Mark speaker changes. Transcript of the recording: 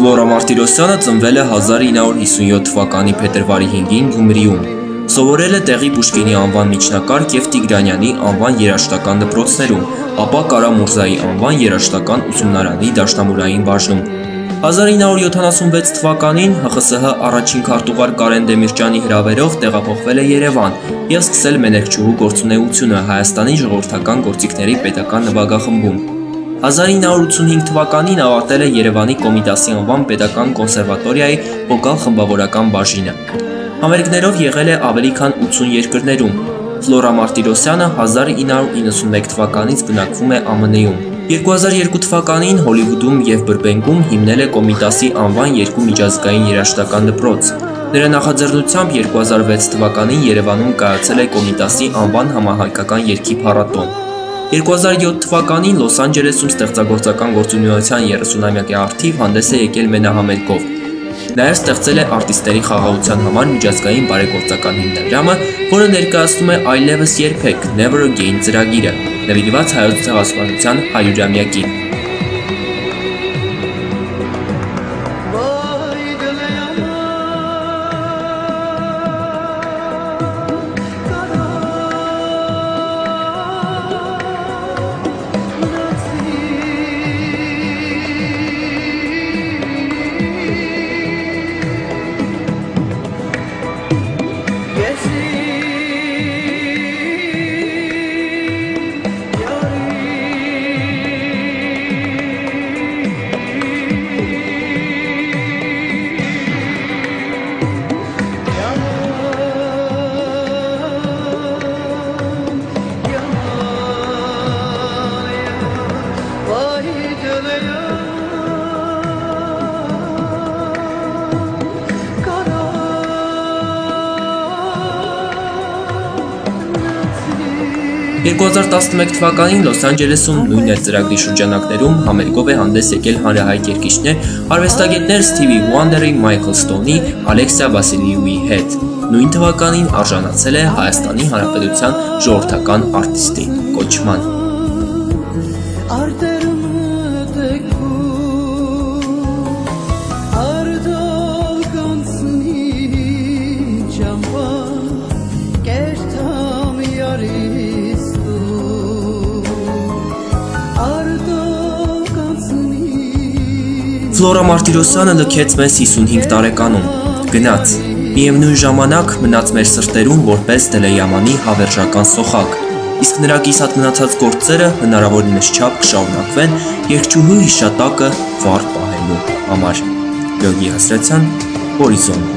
Speaker 1: Ֆլորա Մարտիրոսյանը ծնվել է 1957 թվականի փետրվարի 5-ին Գյումրիում։ Սովորել է տեղի Պուշկինի անվան միջնակարգ և Տիգրանյանի անվան երաժշտական դպրոցներում, ապա Կարա Մուրզայի անվան երաժշտական ուսումնարանի դաշնամուրային բաժնում։ 1976 թվականին ՀԽՍՀ առաջին քարտուղար Կարեն Դեմիրճյանի հրավերով տեղափոխվել է Երևան և սկսել մեներկչուհու գործունեությունը Հայաստանի ժողովրդական գործիքների պետական նվագախմբում։ 1985 թվականին ավարտել է Երևանի Կոմիտասի անվան պետական կոնսերվատորիայի վոկալ խմբավորական բաժինը։ Համերգներով եղել է ավելի քան 80 երկրներում։ Ֆլորա Մարտիրոսյանը 1991 թվականից բնակվում է ԱՄՆ-ում։ 2002 թվականին Հոլիվուդում և Բրբենկում հիմնել է Կոմիտասի անվան երկու միջազգային երաժշտական դպրոց։ Նրա նախաձեռնությամբ 2006 թվականին Երևանում կայացել է Կոմիտասի անվան համահայկական երգի փառատոն։ 2007 թվականին Լոս Անջելեսում ստեղծագործական գործունեության 30-ամյակի առթիվ հանդես է եկել մենահամերգով։ Նաև ստեղծել է արտիստների խաղաղության համար միջազգային բարեգործական հիմնադրամը, որը ներկայացնում է «Այլևս երբեք» Never Again ծրագիրը, նվիրված հայոց ցեղասպանության 100-ամյակին։ «2011 թվականին Լոս Անջելեսում նույն այդ ծրագրի շրջանակներում համերգով է հանդես եկել հանրահայտ երգիչներ, արվեստագետներ Սթիվի Ուանդերի, Մայքլ Ստոնի, Ալեքսիա Վասիլիուի հետ։ Նույն թվականին արժանացել է Հայաստանի Հանրապետության ժողովրդական արտիստի կոչման։ Ֆլորա Մարտիրոսյանը լքեց մեզ 55 տարեկանում, գնաց, միևնույն ժամանակ մնաց մեր սրտերում որպես Դելեյամանի հավերժական սոխակ, իսկ նրա կիսատ մնացած գործերը հնարավորինս չափ կշարունակվեն երգչուհու հիշատակը վառ պահելու համար։ Գյորգի Հասրացյան, Հորիզոն։